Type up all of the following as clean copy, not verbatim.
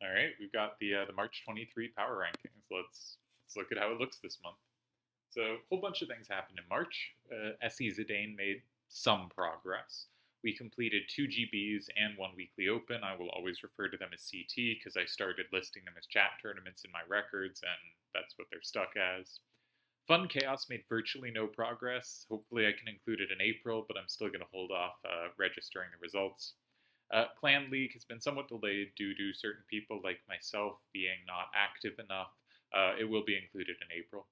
All right, we've got the March 23 power rankings. Let's look at how it looks this month. So a whole bunch of things happened in March. SE Zidane made some progress. We completed 2 GBs and 1 weekly open. I will always refer to them as CT because I started listing them as chat tournaments in my records, and that's what they're stuck as. Fun Chaos made virtually no progress. Hopefully, I can include it in April, but I'm still going to hold off registering the results. Clan League has been somewhat delayed due to certain people like myself being not active enough. It will be included in April.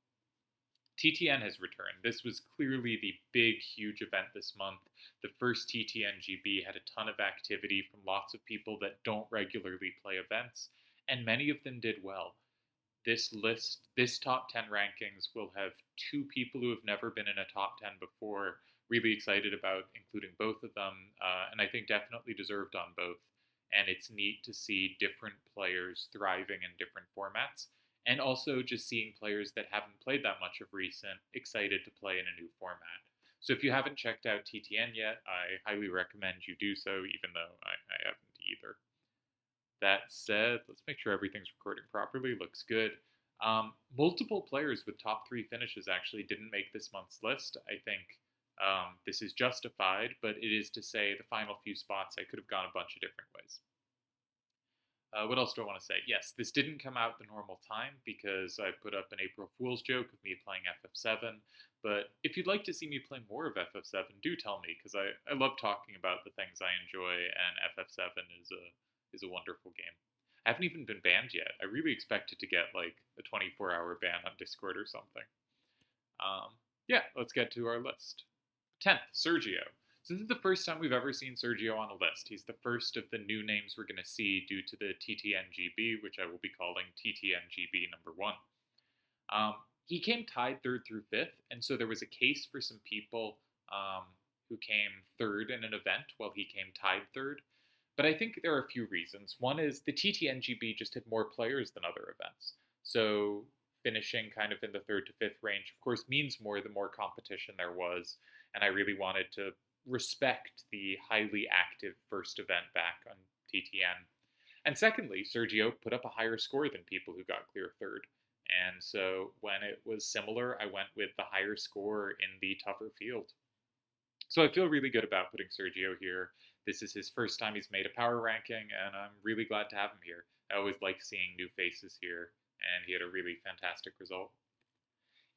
TTN has returned. This was clearly the big, huge event this month. The first TTN GB had a ton of activity from lots of people that don't regularly play events, and many of them did well. This top 10 rankings will have two people who have never been in a top 10 before. Really excited about including both of them, and I think definitely deserved on both. And it's neat to see different players thriving in different formats, and also just seeing players that haven't played that much of recent excited to play in a new format. So if you haven't checked out TTN yet, I highly recommend you do so, even though I haven't either. That said, let's make sure everything's recording properly. Looks good. Multiple players with top three finishes actually didn't make this month's list. I think this is justified, but it is to say the final few spots I could have gone a bunch of different ways. What else do I want to say? Yes, this didn't come out the normal time because I put up an April Fool's joke of me playing FF7. But if you'd like to see me play more of FF7, do tell me because I love talking about the things I enjoy, and FF7 is a wonderful game. I haven't even been banned yet. I really expected to get like a 24-hour ban on Discord or something. Yeah, let's get to our list. 10th, Sergio. So this is the first time we've ever seen Sergio on a list. He's the first of the new names we're going to see due to the TTNGB, which I will be calling TTNGB number 1. He came tied third through fifth, and so there was a case for some people who came third in an event while he came tied third. But I think there are a few reasons. One is the TTNGB just had more players than other events. So finishing kind of in the third to fifth range, of course, means more the more competition there was. And I really wanted to respect the highly active first event back on TTN. And secondly, Sergio put up a higher score than people who got clear third. And so when it was similar, I went with the higher score in the tougher field. So I feel really good about putting Sergio here. This is his first time he's made a power ranking, and I'm really glad to have him here. I always like seeing new faces here, and he had a really fantastic result.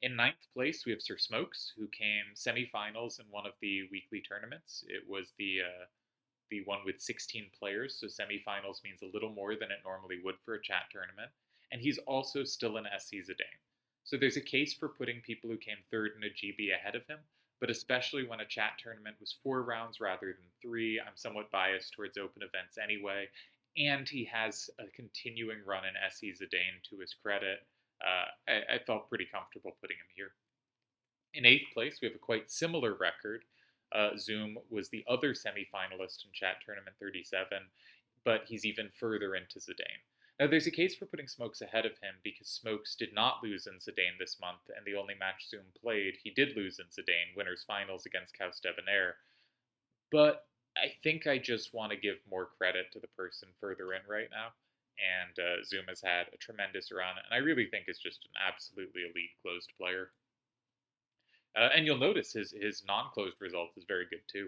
In ninth place, we have Sir Smokes, who came semifinals in one of the weekly tournaments. It was the one with 16 players, so semifinals means a little more than it normally would for a chat tournament. And he's also still an SC Zidane. So there's a case for putting people who came third in a GB ahead of him, but especially when a chat tournament was 4 rounds rather than 3, I'm somewhat biased towards open events anyway. And he has a continuing run in SE Zidane to his credit. I felt pretty comfortable putting him here. In eighth place, we have a quite similar record. Zoom was the other semifinalist in Chat Tournament 37, but he's even further into Zidane. Now, there's a case for putting Smokes ahead of him because Smokes did not lose in Zidane this month, and the only match Zoom played, he did lose in Zidane, winners finals against Caus Debonair. But I think I just want to give more credit to the person further in right now. And Zoom has had a tremendous run, and I really think is just an absolutely elite closed player. And you'll notice his non-closed result is very good too.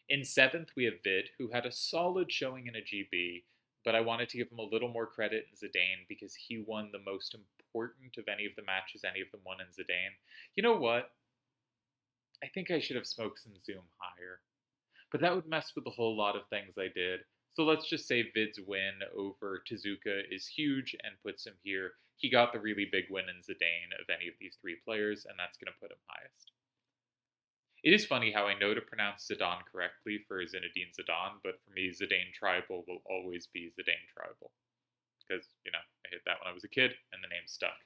In seventh, we have Vid, who had a solid showing in a GB, but I wanted to give him a little more credit in Zidane because he won the most important of any of the matches any of them won in Zidane. You know what? I think I should have Smokes and Zoom higher, but that would mess with a whole lot of things I did. So let's just say Vid's win over Tezuka is huge and puts him here. He got the really big win in Zidane of any of these three players, and that's going to put him highest. It is funny how I know to pronounce Zidane correctly for Zinedine Zidane, but for me, Zidane Tribal will always be Zidane Tribal. Because, I hit that when I was a kid, and the name stuck.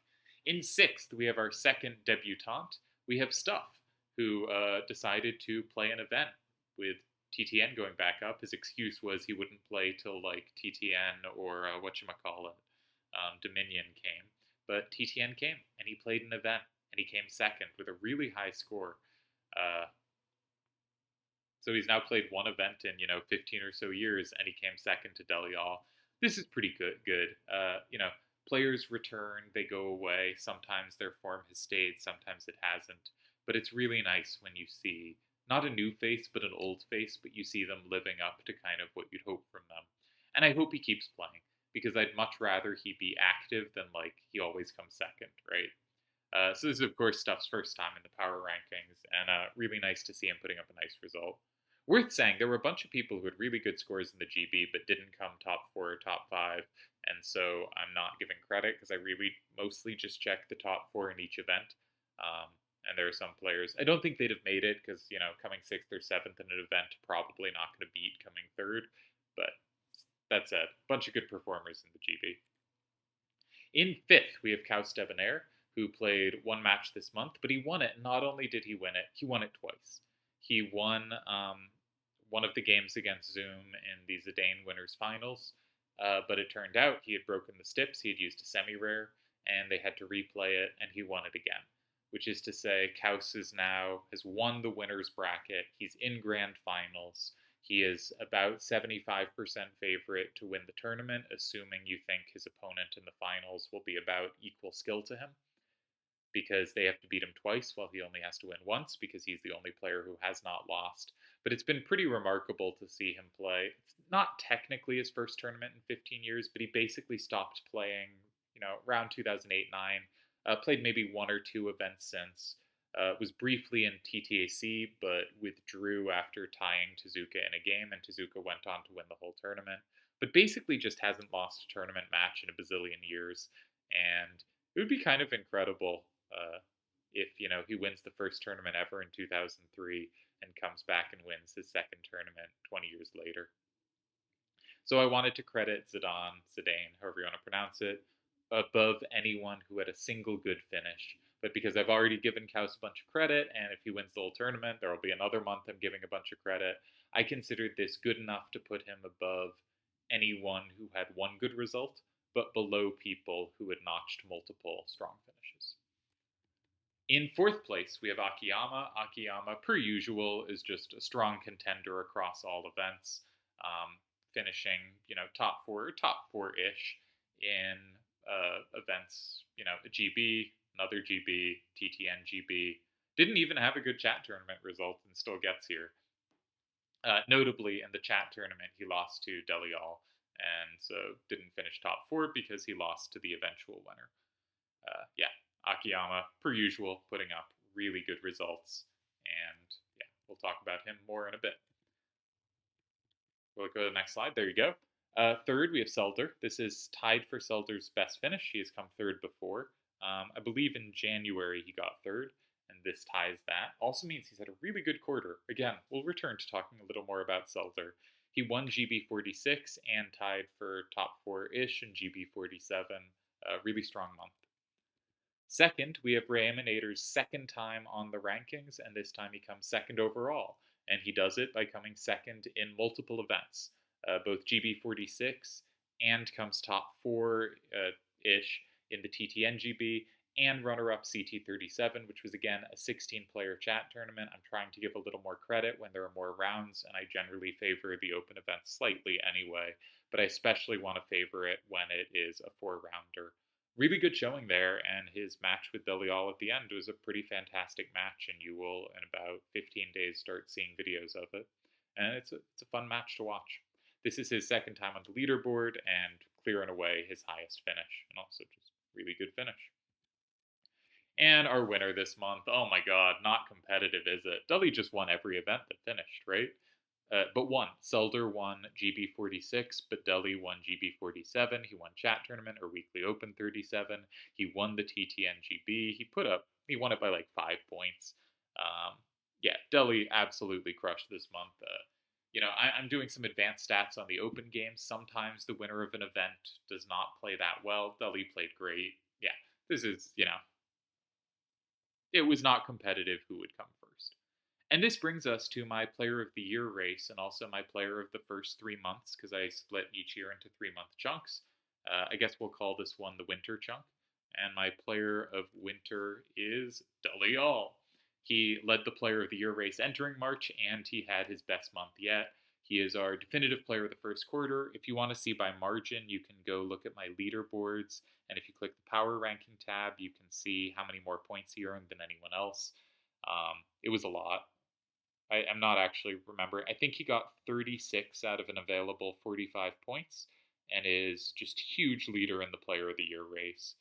In sixth, we have our second debutante. We have Stuff, who decided to play an event with TTN going back up. His excuse was he wouldn't play till like TTN or whatchamacallit, Dominion came. But TTN came, and he played an event, and he came second with a really high score. So he's now played one event in 15 or so years, and he came second to Delial. this is pretty good. Players return, they go away. Sometimes their form has stayed, sometimes it hasn't. But it's really nice when you see not a new face, but an old face, but you see them living up to kind of what you'd hope from them. And I hope he keeps playing because I'd much rather he be active than like he always comes second, right? So this is of course Stuff's first time in the power rankings, and really nice to see him putting up a nice result. Worth saying, there were a bunch of people who had really good scores in the GB but didn't come top four or top five, and so I'm not giving credit because I really mostly just checked the top four in each event. And there are some players I don't think they'd have made it because coming sixth or seventh in an event probably not going to beat coming third, but that said, a bunch of good performers in the GB. In fifth, we have Kaus Debonair, who played one match this month, but he won it. Not only did he win it, he won it twice. He won one of the games against Zoom in the Zidane Winners Finals, but it turned out he had broken the stips, he had used a semi-rare, and they had to replay it, and he won it again. Which is to say, Kaus has won the winners bracket. He's in grand finals. He is about 75% favorite to win the tournament, assuming you think his opponent in the finals will be about equal skill to him, because they have to beat him twice while he only has to win once because he's the only player who has not lost. But it's been pretty remarkable to see him play. It's not technically his first tournament in 15 years, but he basically stopped playing, around 2008-9. Played maybe one or two events since. Was briefly in TTAC, but withdrew after tying Tezuka in a game, and Tezuka went on to win the whole tournament. But basically just hasn't lost a tournament match in a bazillion years. And it would be kind of incredible if, he wins the first tournament ever in 2003 and comes back and wins his second tournament 20 years later. So I wanted to credit Zidane, however you want to pronounce it, above anyone who had a single good finish. But because I've already given Kaus a bunch of credit, and if he wins the whole tournament, there will be another month I'm giving a bunch of credit, I considered this good enough to put him above anyone who had one good result, but below people who had notched multiple strong finishes. In fourth place, we have Akiyama. Akiyama, per usual, is just a strong contender across all events, finishing, top four-ish in events, a GB, another GB, TTN GB. Didn't even have a good chat tournament result and still gets here. Notably, in the chat tournament, he lost to Delial, and so didn't finish top four because he lost to the eventual winner. Akiyama, per usual, putting up really good results, and we'll talk about him more in a bit. We'll go to the next slide. There you go. Third, we have Selder. This is tied for Selder's best finish. He has come third before. I believe in January he got third, and this ties that. Also means he's had a really good quarter. Again, we'll return to talking a little more about Selder. He won GB46 and tied for top four-ish in GB47. A really strong month. Second, we have Rayaminator's second time on the rankings, and this time he comes second overall. And he does it by coming second in multiple events, both GB46 and comes top four-ish in the TTN GB, and runner-up CT37, which was again a 16-player chat tournament. I'm trying to give a little more credit when there are more rounds, and I generally favor the open events slightly anyway, but I especially want to favor it when it is a four-rounder. Really good showing there, and his match with Delial at the end was a pretty fantastic match, and you will, in about 15 days, start seeing videos of it. And it's a fun match to watch. This is his second time on the leaderboard, and clear and away his highest finish, and also just really good finish. And our winner this month, oh my god, not competitive, is it? Deli just won every event that finished, right? But won. Selder won GB46, but Deli won GB47. He won Chat Tournament or Weekly Open 37. He won the TTN GB. He won it by like 5 points. Deli absolutely crushed this month. I'm doing some advanced stats on the open games. Sometimes the winner of an event does not play that well. Deli played great. Yeah, this is, it was not competitive who would come first. And this brings us to my Player of the Year race, and also my Player of the first 3 months, because I split each year into 3-month chunks. I guess we'll call this one the winter chunk. And my Player of Winter is Delial. He led the Player of the Year race entering March, and he had his best month yet. He is our definitive player of the first quarter. If you want to see by margin, you can go look at my leaderboards. And if you click the power ranking tab, you can see how many more points he earned than anyone else. It was a lot. I'm not actually remembering. I think he got 36 out of an available 45 points and is just huge leader in the player of the year race.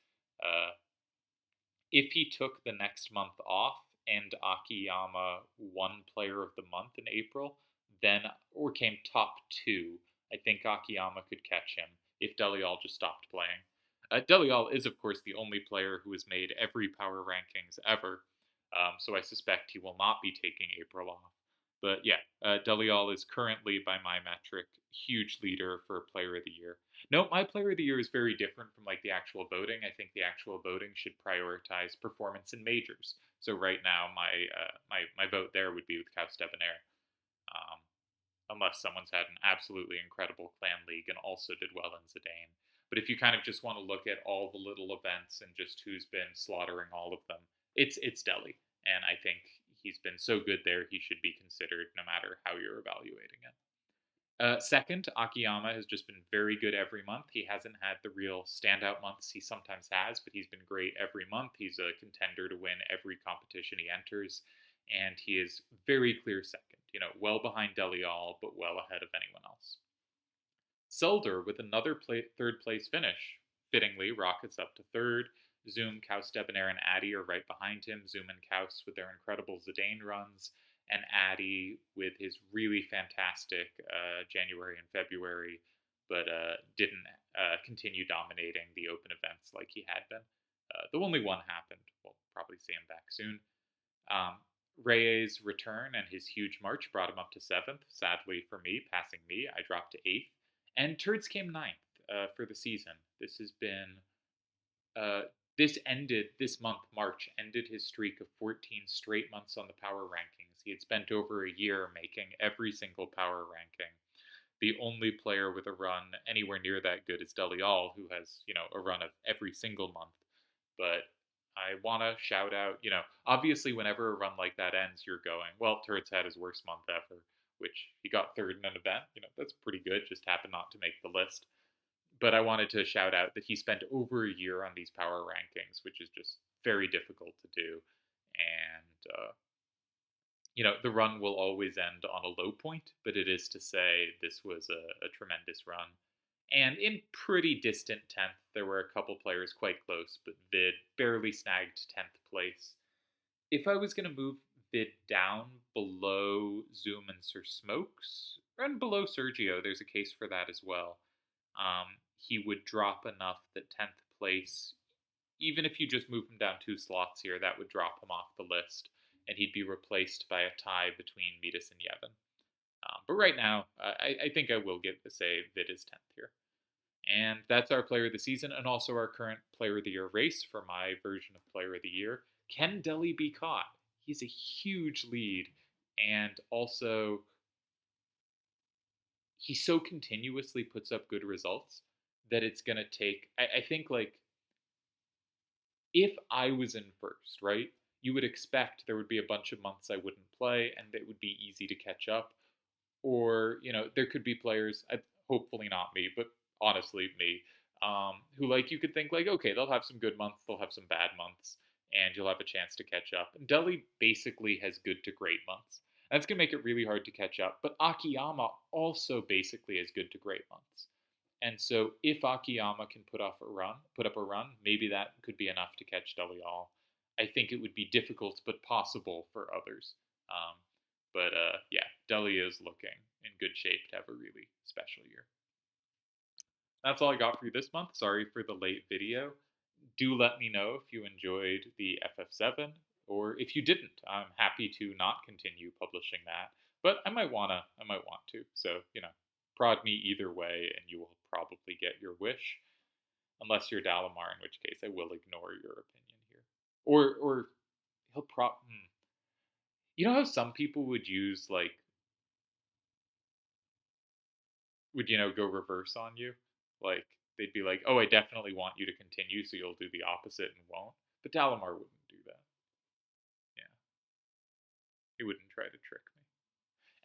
If he took the next month off and Akiyama won player of the month in April, then or came top 2, I think Akiyama could catch him if Delial just stopped playing. Delial is, of course, the only player who has made every power rankings ever, so I suspect he will not be taking April off. But yeah, Delial is currently, by my metric, huge leader for Player of the Year. No, my Player of the Year is very different from like the actual voting. I think the actual voting should prioritize performance in majors. So right now, my vote there would be with Caus Debonair, unless someone's had an absolutely incredible clan league and also did well in Zidane. But if you kind of just want to look at all the little events and just who's been slaughtering all of them, it's Deli, and I think he's been so good there, he should be considered no matter how you're evaluating it. Second, Akiyama has just been very good every month. He hasn't had the real standout months he sometimes has, but he's been great every month. He's a contender to win every competition he enters, and he is very clear second. Well behind Delial, but well ahead of anyone else. Selder with another third place finish. Fittingly, rockets up to third. Zoom, Caus, Debonair, and Addy are right behind him. Zoom and Caus with their incredible Zidane runs, and Addy with his really fantastic January and February, but didn't continue dominating the open events like he had been. Though only one happened. We'll probably see him back soon. Reyes' return and his huge march brought him up to 7th. Sadly for me, passing me, I dropped to 8th. And Turds came 9th for the season. This has been this month, March, ended his streak of 14 straight months on the power rankings. He had spent over a year making every single power ranking. The only player with a run anywhere near that good is Delial, who has, a run of every single month. But I want to shout out, obviously whenever a run like that ends, you're going, well, Turds had his worst month ever, which he got third in an event. That's pretty good, just happened not to make the list. But I wanted to shout out that he spent over a year on these power rankings, which is just very difficult to do. And, the run will always end on a low point, but it is to say this was a tremendous run. And in pretty distant 10th, there were a couple players quite close, but Vid barely snagged 10th place. If I was going to move Vid down below Zoom and Sir Smokes, and below Sergio, there's a case for that as well. He would drop enough that 10th place, even if you just move him down 2 slots here, that would drop him off the list, and he'd be replaced by a tie between Midas and Yevon. But right now, I think I will say Vid is 10th here. And that's our player of the season and also our current player of the year race for my version of player of the year. Can Deli be caught? He's a huge lead, and also he so continuously puts up good results that it's going to take, I think, like, if I was in first, right, you would expect there would be a bunch of months I wouldn't play and it would be easy to catch up. Or, there could be players, hopefully not me, but honestly me, who, like, you could think, like, okay, they'll have some good months, they'll have some bad months, and you'll have a chance to catch up. And Deli basically has good to great months. That's going to make it really hard to catch up. But Akiyama also basically has good to great months. And so if Akiyama can put up a run, maybe that could be enough to catch Delial. I think it would be difficult but possible for others. But yeah, Deli is looking in good shape to have a really special year. That's all I got for you this month. Sorry for the late video. Do let me know if you enjoyed the FF7, or if you didn't. I'm happy to not continue publishing that, but I might want to. So, prod me either way, and you will probably get your wish. Unless you're Dalamar, in which case I will ignore your opinion here. Or he'll You know how some people would use, like, would, go reverse on you? Like, they'd be like, oh, I definitely want you to continue, so you'll do the opposite and won't. But Dalamar wouldn't do that. Yeah. He wouldn't try to trick me.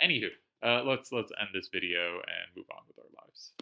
Anywho, let's end this video and move on with our lives.